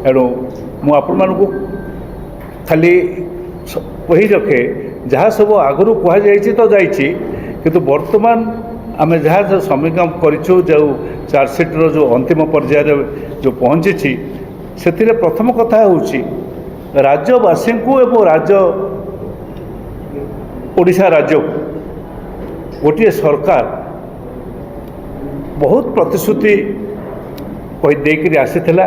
एणु मु आपण मानकु खाली कही रखे जहाँ सब आगु कहुई तो जाइए किंतु वर्तमान आम जहाँ समीक्षा करूँ जो चार्जसीट्र जो अंतिम पर्यायर जो पहुँची से प्रथम कथा हूँ राज्यवासी को एवं राज्य ओडिशा राज्य को गोटे सरकार बहुत प्रतिश्रुति देकर आसीथिला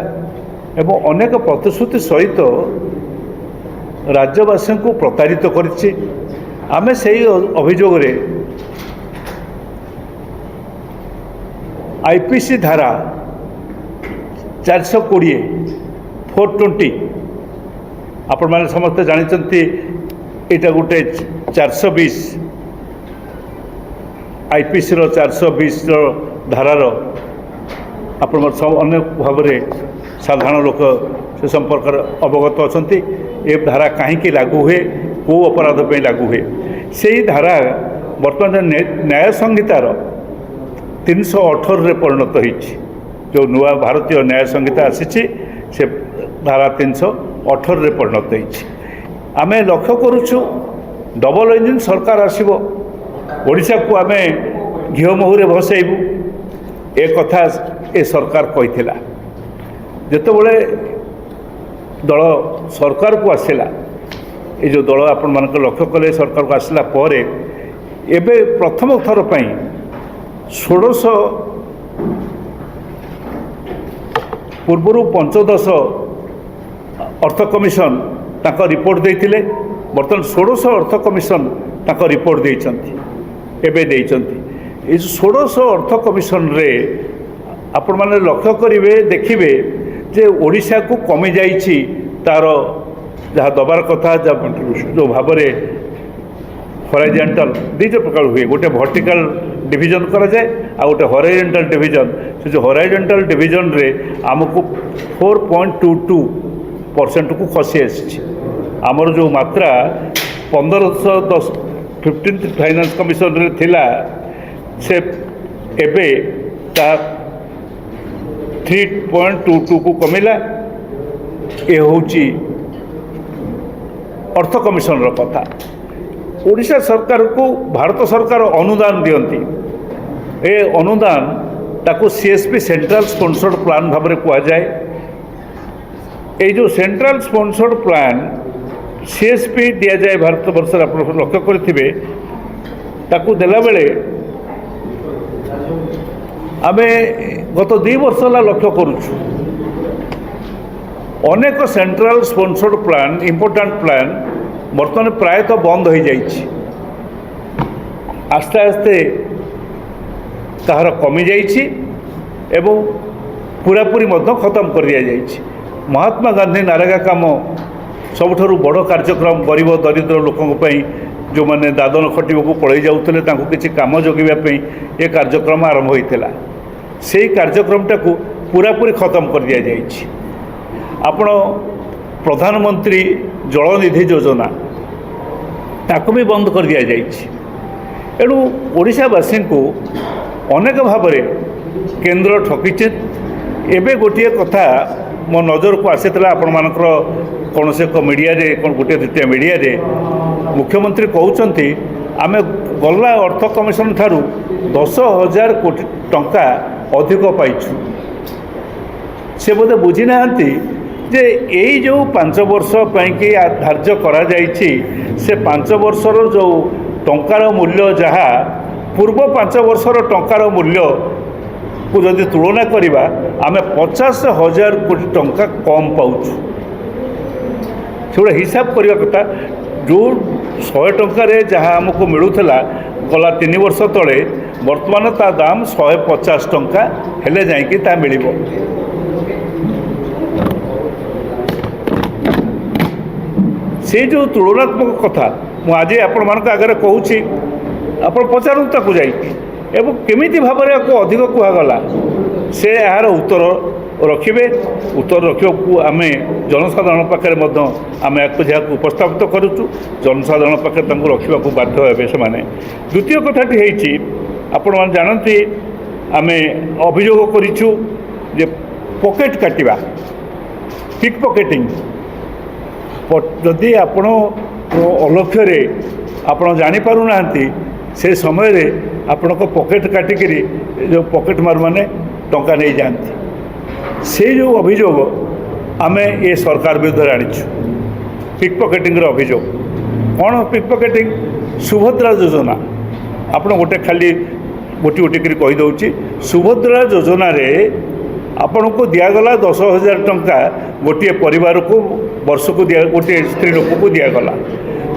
एवं अनेक प्रतिश्रुति सहित राज्यवासी को प्रतारित करिछि। आमे सेही अभियोग रे आईपीसी धारा 420 420 आपण माने समस्त जानिचंती एटा गोटे 420 आईपीसी रो 420 रो धारार आपण अनेक भाव साधारण लोक से संपर्क अवगत अच्छा ए धारा कहीं लागू हुए कौ अपराध पे लागू हुए से धारा बर्तमान न्याय संहितार 318 रे परिणत होती जो नुआ भारतीय न्याय संहिता आसी से धारा 318 रे परिणत होती। आमे लक्ष्य करुछु डबल इंजिन सरकार आसीबो ओडिशा को आमे घिओ महुरे भसैबू ए कथा ए सरकार कहिथिला जेतेबेले दल सरकार को आसला ये जो दल आपण मानक लक्ष्य कले सरकार को आसला पर एबे प्रथम थर पई 16 पूर्वर 15 अर्थ कमिशन ताका रिपोर्ट देइथिले बर्तमान 16 अर्थ कमिशन ताका रिपोर्ट देइचंती एबे देइचंती ए 16 अर्थ कमिशन रे आपण माने लक्ष्य करिवे देखिबे जे ओडिशा को कमी जाइछि तार जहाँ दबार कथा जो भाव में हॉरिजॉन्टल दुईट प्रकार हुए गोटे वर्टिकल डिवीजन करा जाए आ गोटे हॉरिजॉन्टल डिवीजन से जो हॉरिजॉन्टल डिवीजन रे आमको 4.22% को खसी आसी आमर जो मात्रा 1510 15th फाइनेंस कमिशन रे थिला से एबे ता 3.22 को कमिला ये होची अर्थ कमिशन रो कथा। ओडिशा सरकार को भारत सरकार अनुदान दियंती ए अनुदान ताको सीएसपी सेंट्रल स्पॉन्सर्ड प्लान भाव में कह जाए ये जो सेंट्रल स्पॉन्सर्ड प्लान सीएसपी दिया जाए भारत वर्ष आप लक्ष्य करेंगे ताको देला बेले आमे गत 2 वर्ष है लक्ष्य करुछु अनेक central sponsored plan important plan बर्तमान प्रायतः बंद हो जाइए आस्ते आस्ते ताहार कमी जाइए एवं पूरापूरी खत्म कर दिया जाइए। महात्मा गांधी नारेगा काम सबुठारु बड़ कार्यक्रम गरीब दरिद्र लोकों जो मैंने दादन खटिबा को पड़े जाऊले किसी काम जोगाई ये कार्यक्रम आरंभ होता से कार्यक्रमटा को पूरापूरी खत्म कर दिया जाइए। आपण प्रधानमंत्री जल निधि योजना ताको भी बंद कर दिया जाइए। एणु ओडिशावासी को अनेक भाव केंद्र ठकीचे। एबे गोटे कथा मो नजर को आसीला आपण मानकर कौन से मीडिया रे गोटे द्वितीय मीडिया रे मुख्यमंत्री कहते आमे गला अर्थ कमिशन ठारू 10,000 कोटी टंका अधिक पाइछु से बोधे बुझी नाहंती जे यही जो 5 वर्ष कि धार्य करा जाइछि से 5 वर्षर जो टंकार मूल्य जहाँ पूर्व 5 वर्षर टंकार मूल्य को जदि तुलना करिबा आमे 50,000 कोटी टंका कम पाउछु। से हिसाब करने कथा जो 100 टंकार जहाँ आमको मिलूला गला 3 वर्ष तले वर्तमान ता दाम 150 टंका हेले जाइकी ता मिलिबो। से जो तुलनात्मक कथा मुझे आपण मान आगे कहूँ आप पचारू ताकू एवं केमिति भाव में अधिक कहगला से यार उत्तर रखिए उत्तर रखा आम जनसाधारण पाखे आम जहाँ उपस्थापित करुचु जनसाधारण पाखे रखा बाध्य हे से मैंने। द्वितीय कथाटी है आपण मैंने जानते आम अभियोग करूँ जे पॉकेट काटिबा ପିକ୍ ପକେଟିଂ ଯଦି ଆପଣ ଅଲକ୍ଷ୍ୟରେ ଆପଣ ଜାଣିପାରୁନାହାନ୍ତି ସେ ସମୟରେ ଆପଣଙ୍କ ପକେଟ୍ କାଟିକିରି ଯେଉଁ ପକେଟ୍ ମାରମାନେ ଟଙ୍କା ନେଇଯାଆନ୍ତି। ସେଇ ଯେଉଁ ଅଭିଯୋଗ ଆମେ ଏ ସରକାର ବିରୁଦ୍ଧରେ ଆଣିଛୁ ପିକ୍ ପକେଟିଂର ଅଭିଯୋଗ। କ'ଣ ପିକ୍ ପକେଟିଂ? ସୁଭଦ୍ରା ଯୋଜନା ଆପଣ ଗୋଟେ ଖାଲି ଗୋଟି ଗୋଟି କରି କହିଦେଉଛି। ସୁଭଦ୍ରା ଯୋଜନାରେ ଆପଣଙ୍କୁ ଦିଆଗଲା 10,000 ଟଙ୍କା ଗୋଟିଏ ପରିବାରକୁ ବର୍ଷକୁ ଗୋଟିଏ ସ୍ତ୍ରୀ ଲୋକକୁ ଦିଆଗଲା।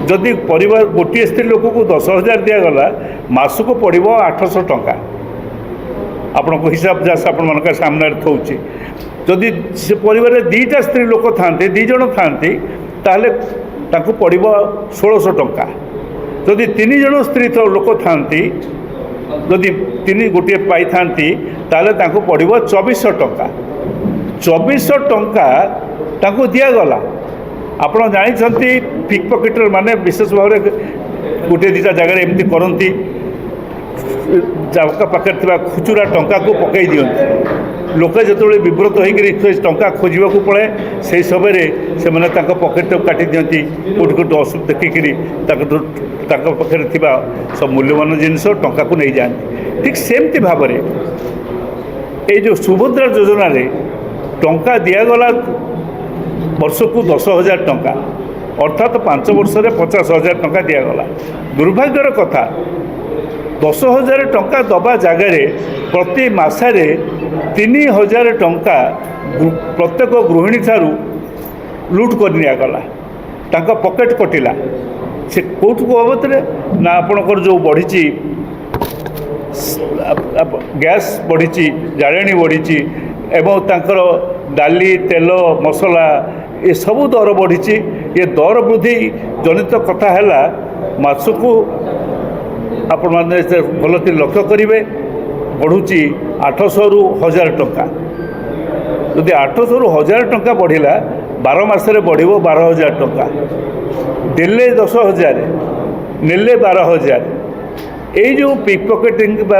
ଯଦି ପରିବାର ଗୋଟିଏ ସ୍ତ୍ରୀ ଲୋକକୁ 10,000 ଦିଆଗଲା ମାସକୁ ପଡ଼ିବ 800 ଟଙ୍କା। ଆପଣଙ୍କ ହିସାବ ଯାସ ଆପଣମାନଙ୍କ ସାମ୍ନାରେ ଥଉଛି। ଯଦି ସେ ପରିବାରରେ ଦୁଇଟା ସ୍ତ୍ରୀ ଲୋକ ଥାଆନ୍ତି, 2 ଜଣ ଥାଆନ୍ତି, ତାହେଲେ ତାଙ୍କୁ ପଡ଼ିବ 1,600 ଟଙ୍କା। ଯଦି 3 ଜଣ ସ୍ତ୍ରୀ ଲୋକ ଥାଆନ୍ତି, ଯଦି 3 ଗୋଟିଏ ପାଇଥାନ୍ତି ତାହେଲେ ତାଙ୍କୁ ପଡ଼ିବ 2,400 ଟଙ୍କା। 2,400 ଟଙ୍କା ତାଙ୍କୁ ଦିଆଗଲା। ଆପଣ ଜାଣିଛନ୍ତି ପିକ୍ ପକେଟର ମାନେ ବିଶେଷ ଭାବରେ ଗୋଟିଏ ଦୁଇଟା ଜାଗାରେ ଏମିତି କରନ୍ତି, ଯାହା ପାଖରେ ଥିବା ଖୁଚୁରା ଟଙ୍କାକୁ ପକାଇ ଦିଅନ୍ତି। ଲୋକେ ଯେତେବେଳେ ବିବ୍ରତ ହୋଇକରି ଟଙ୍କା ଖୋଜିବାକୁ ପଡ଼େ ସେହି ସମୟରେ ସେମାନେ ତାଙ୍କ ପକେଟକୁ କାଟି ଦିଅନ୍ତି, କେଉଁଠି କେଉଁଠି ଅସୁବିଧା ଦେଖିକିରି ତାଙ୍କ ପାଖରେ ଥିବା ସବୁ ମୂଲ୍ୟବାନ ଜିନିଷ ଟଙ୍କାକୁ ନେଇଯାଆନ୍ତି। ଠିକ୍ ସେମିତି ଭାବରେ ଏଇ ଯେଉଁ ସୁଭଦ୍ରା ଯୋଜନାରେ ଟଙ୍କା ଦିଆଗଲା ବର୍ଷକୁ 10,000 ଟଙ୍କା, ଅର୍ଥାତ୍ 5 ବର୍ଷରେ 50,000 ଟଙ୍କା ଦିଆଗଲା। ଦୁର୍ଭାଗ୍ୟର କଥା 10,000 ଟଙ୍କା ଦେବା ଜାଗାରେ ପ୍ରତି ମାସରେ 3,000 ଟଙ୍କା ପ୍ରତ୍ୟେକ ଗୃହିଣୀ ଠାରୁ ଲୁଟ୍ କରି ନିଆଗଲା, ତାଙ୍କ ପକେଟ୍ କଟିଲା। ସେ କେଉଁଠୁ ବାବଦରେ ନା ଆପଣଙ୍କର ଯେଉଁ ବଢ଼ିଛି ଗ୍ୟାସ୍ ବଢ଼ିଛି, ଜାଳେଣୀ ବଢ଼ିଛି ଏବଂ ତାଙ୍କର ଡାଲି ତେଲ ମସଲା ଏସବୁ ଦର ବଢ଼ିଛି। ଏ ଦର ବୃଦ୍ଧି ଜନିତ କଥା ହେଲା ମାସକୁ ଆପଣମାନେ ଭଲକି ଲକ୍ଷ୍ୟ କରିବେ ବଢ଼ୁଛି 800ରୁ 1,000 ଟଙ୍କା। ଯଦି 800ରୁ 1,000 ଟଙ୍କା ବଢ଼ିଲା 12 ମାସରେ ବଢ଼ିବ 12,000 ଟଙ୍କା। ଦେଲେ 10,000 ନେଲେ 12,000। ଏଇ ଯେଉଁ ପିକ୍ ପକେଟିଂ ବା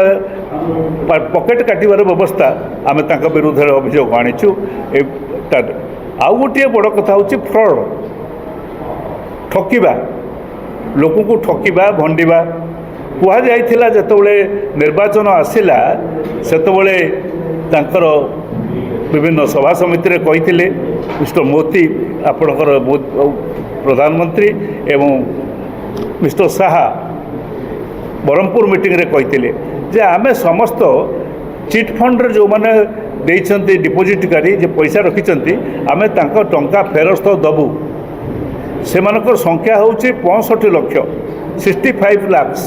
ପକେଟ୍ କାଟିବାର ବ୍ୟବସ୍ଥା ଆମେ ତାଙ୍କ ବିରୁଦ୍ଧରେ ଅଭିଯୋଗ ଆଣିଛୁ। ଆଉ ଗୋଟିଏ ବଡ଼ କଥା ହେଉଛି ଫ୍ରଡ଼୍, ଠକିବା, ଲୋକଙ୍କୁ ଠକିବା, ଭଣ୍ଡିବା। କୁହାଯାଇଥିଲା ଯେତେବେଳେ ନିର୍ବାଚନ ଆସିଲା ସେତେବେଳେ ତାଙ୍କର ବିଭିନ୍ନ ସଭା ସମିତିରେ କହିଥିଲେ ମିଷ୍ଟର ମୋଦି ଆପଣଙ୍କର ପ୍ରଧାନମନ୍ତ୍ରୀ ଏବଂ ମିଷ୍ଟର ଶାହା ବ୍ରହ୍ମପୁର ମିଟିଂରେ କହିଥିଲେ ଯେ ଆମେ ସମସ୍ତ ଚିଟ୍ ଫଣ୍ଡରେ ଯେଉଁମାନେ ଦେଇଛନ୍ତି ଡିପୋଜିଟ୍ କରି ଯେ ପଇସା ରଖିଛନ୍ତି ଆମେ ତାଙ୍କ ଟଙ୍କା ଫେରସ୍ତ ଦେବୁ। ସେମାନଙ୍କର ସଂଖ୍ୟା ହେଉଛି 65 ଲକ୍ଷ, 65 ଲାକ୍ସ।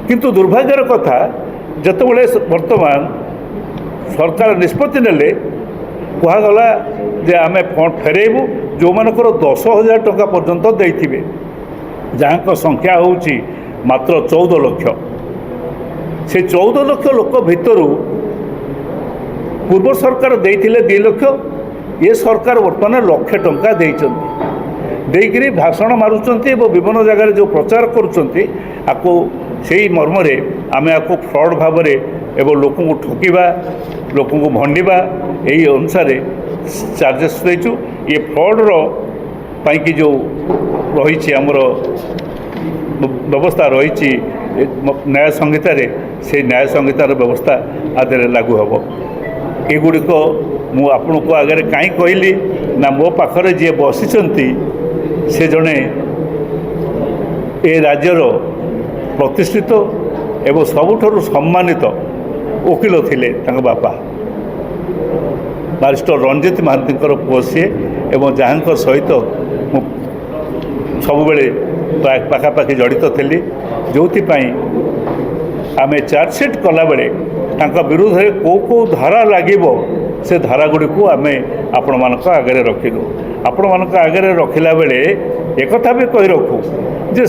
କିନ୍ତୁ ଦୁର୍ଭାଗ୍ୟର କଥା ଯେତେବେଳେ ବର୍ତ୍ତମାନ ସରକାର ନିଷ୍ପତ୍ତି ନେଲେ କୁହାଗଲା ଯେ ଆମେ ଫଣ୍ଡ ଫେରାଇବୁ ଯେଉଁମାନଙ୍କର 10,000 ଟଙ୍କା ପର୍ଯ୍ୟନ୍ତ ଦେଇଥିବେ, ଯାହାଙ୍କ ସଂଖ୍ୟା ହେଉଛି ମାତ୍ର 14 ଲକ୍ଷ। ସେ 14 ଲକ୍ଷ ଲୋକ ଭିତରୁ ପୂର୍ବ ସରକାର ଦେଇଥିଲେ 2 ଲକ୍ଷ, ଏ ସରକାର ବର୍ତ୍ତମାନ 1,00,000 ଟଙ୍କା ଦେଇଛନ୍ତି। ଦେଇକରି ଭାଷଣ ମାରୁଛନ୍ତି ଏବଂ ବିଭିନ୍ନ ଜାଗାରେ ଯେଉଁ ପ୍ରଚାର କରୁଛନ୍ତି ଆକୁ ସେଇ ମର୍ମରେ ଆମେ ଆକୁ ଫ୍ରଡ଼୍ ଭାବରେ ଏବଂ ଲୋକଙ୍କୁ ଠକିବା, ଲୋକଙ୍କୁ ଭଣ୍ଡିବା ଏହି ଅନୁସାରେ ଚାର୍ଜେସ୍ ଦେଇଛୁ। ଏ ଫ୍ରଡ଼୍ର ପାଇଁକି ଯେଉଁ ରହିଛି ଆମର ବ୍ୟବସ୍ଥା ରହିଛି ନ୍ୟାୟ ସଂହିତାରେ, ସେଇ ନ୍ୟାୟ ସଂହିତାର ବ୍ୟବସ୍ଥା ଆଦେହରେ ଲାଗୁ ହେବ। ଏଗୁଡ଼ିକ ମୁଁ ଆପଣଙ୍କ ଆଗରେ କାହିଁ କହିଲି ନା ମୋ ପାଖରେ ଯିଏ ବସିଛନ୍ତି ସେ ଜଣେ ଏ ରାଜ୍ୟର ପ୍ରତିଷ୍ଠିତ ଏବଂ ସବୁଠାରୁ ସମ୍ମାନିତ ଓକିଲ ଥିଲେ। ତାଙ୍କ ବାପା ବାରିଷ୍ଟର ରଞ୍ଜିତ ମହାନ୍ତିଙ୍କର ପୁଅ ସିଏ ଏବଂ ଯାହାଙ୍କ ସହିତ ମୁଁ ସବୁବେଳେ ପାଖାପାଖି ଜଡ଼ିତ ଥିଲି, ଯେଉଁଥିପାଇଁ ଆମେ ଚାର୍ଜସିଟ୍ କଲାବେଳେ ତାଙ୍କ ବିରୁଦ୍ଧରେ କେଉଁ ଧାରା ଲାଗିବ ସେ ଧାରାଗୁଡ଼ିକୁ ଆମେ ଆପଣମାନଙ୍କ ଆଗରେ ରଖିଲୁ। ଆପଣମାନଙ୍କ ଆଗରେ ରଖିଲା ବେଳେ ଏକଥା ବି କହି ରଖୁ ଯେ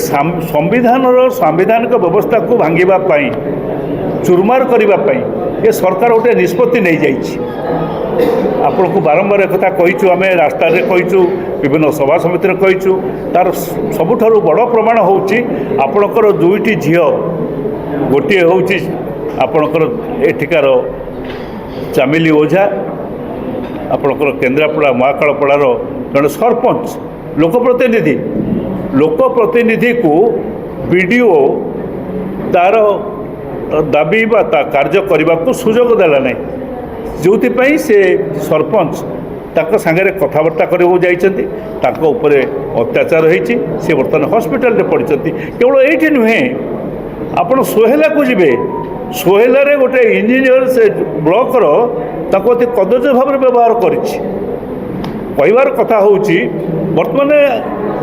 ସମ୍ବିଧାନର ସାମ୍ବିଧାନିକ ବ୍ୟବସ୍ଥାକୁ ଭାଙ୍ଗିବା ପାଇଁ, ଚୁରମାର କରିବା ପାଇଁ ଏ ସରକାର ଗୋଟେ ନିଷ୍ପତ୍ତି ନେଇଯାଇଛି। ଆପଣଙ୍କୁ ବାରମ୍ବାର ଏକଥା କହିଛୁ, ଆମେ ରାସ୍ତାରେ କହିଛୁ, ବିଭିନ୍ନ ସଭା ସମିତିରେ କହିଛୁ। ତାର ସବୁଠାରୁ ବଡ଼ ପ୍ରମାଣ ହେଉଛି ଆପଣଙ୍କର 2ଟି ଝିଅ, ଗୋଟିଏ ହେଉଛି ଆପଣଙ୍କର ଏଠିକାର ଚାମିଲି ଓଝା ଆପଣଙ୍କର କେନ୍ଦ୍ରାପଡ଼ା ମହାକାଳପଡ଼ାର ଜଣେ ସରପଞ୍ଚ ଲୋକପ୍ରତିନିଧିକୁ ବିଡ଼ିଓ ତାର ଦାବି ବା ତା କାର୍ଯ୍ୟ କରିବାକୁ ସୁଯୋଗ ଦେଲା ନାହିଁ, ଯେଉଁଥିପାଇଁ ସେ ସରପଞ୍ଚ ତାଙ୍କ ସାଙ୍ଗରେ କଥାବାର୍ତ୍ତା କରିବାକୁ ଯାଇଛନ୍ତି, ତାଙ୍କ ଉପରେ ଅତ୍ୟାଚାର ହୋଇଛି, ସେ ବର୍ତ୍ତମାନ ହସ୍ପିଟାଲରେ ପଡ଼ିଛନ୍ତି। କେବଳ ଏଇଠି ନୁହେଁ, ଆପଣ ସୋହେଲାକୁ ଯିବେ, ସୋହେଲାରେ ଗୋଟେ ଇଞ୍ଜିନିୟର ସେ ବ୍ଲକର ତାକୁ ଅତି କଦର୍ଯ୍ୟ ଭାବରେ ବ୍ୟବହାର କରିଛି। କହିବାର କଥା ହେଉଛି ବର୍ତ୍ତମାନ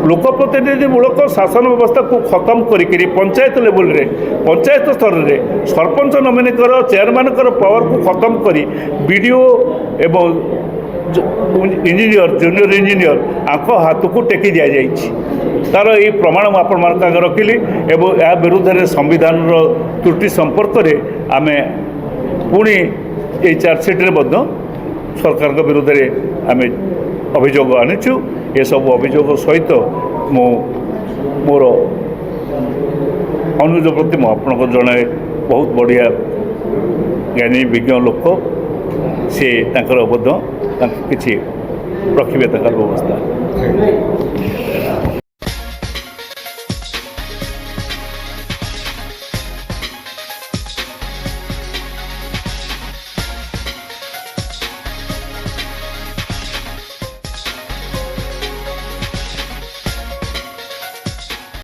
ଲୋକପ୍ରତିନିଧିମୂଳକ ଶାସନ ବ୍ୟବସ୍ଥାକୁ ଖତମ କରିକିରି ପଞ୍ଚାୟତ ଲେବୁଲରେ, ପଞ୍ଚାୟତ ସ୍ତରରେ ସରପଞ୍ଚ ନମିନିଙ୍କର ଚେୟାରମ୍ୟାନଙ୍କର ପାୱାରକୁ ଖତମ କରି ବିଡ଼ିଓ ଏବଂ ଜୁନିୟର ଇଞ୍ଜିନିୟର ଆଙ୍କ ହାତକୁ ଟେକି ଦିଆଯାଇଛି। ତାର ଏହି ପ୍ରମାଣ ମୁଁ ଆପଣମାନଙ୍କ ଆଗରେ ରଖିଲି ଏବଂ ଏହା ବିରୁଦ୍ଧରେ ସମ୍ବିଧାନର ତ୍ରୁଟି ସମ୍ପର୍କରେ ଆମେ ପୁଣି এই ଚାର୍ଜସିଟ୍ରେ ମଧ୍ୟ ସରକାରଙ୍କ ବିରୁଦ୍ଧରେ ଆମେ ଅଭିଯୋଗ ଆଣିଛୁ। ଏସବୁ ଅଭିଯୋଗ ସହିତ ମୁଁ ମୋର ଅନୁରୋଧ ପ୍ରତି ମୁଁ ଆପଣଙ୍କ ଜଣେ ବହୁତ ବଢ଼ିଆ ଜ୍ଞାନୀ ବିଜ୍ଞ ଲୋକ, ସେ ତାଙ୍କର ମଧ୍ୟ ତାଙ୍କୁ କିଛି ରଖିବେ ତାଙ୍କର ବ୍ୟବସ୍ଥା।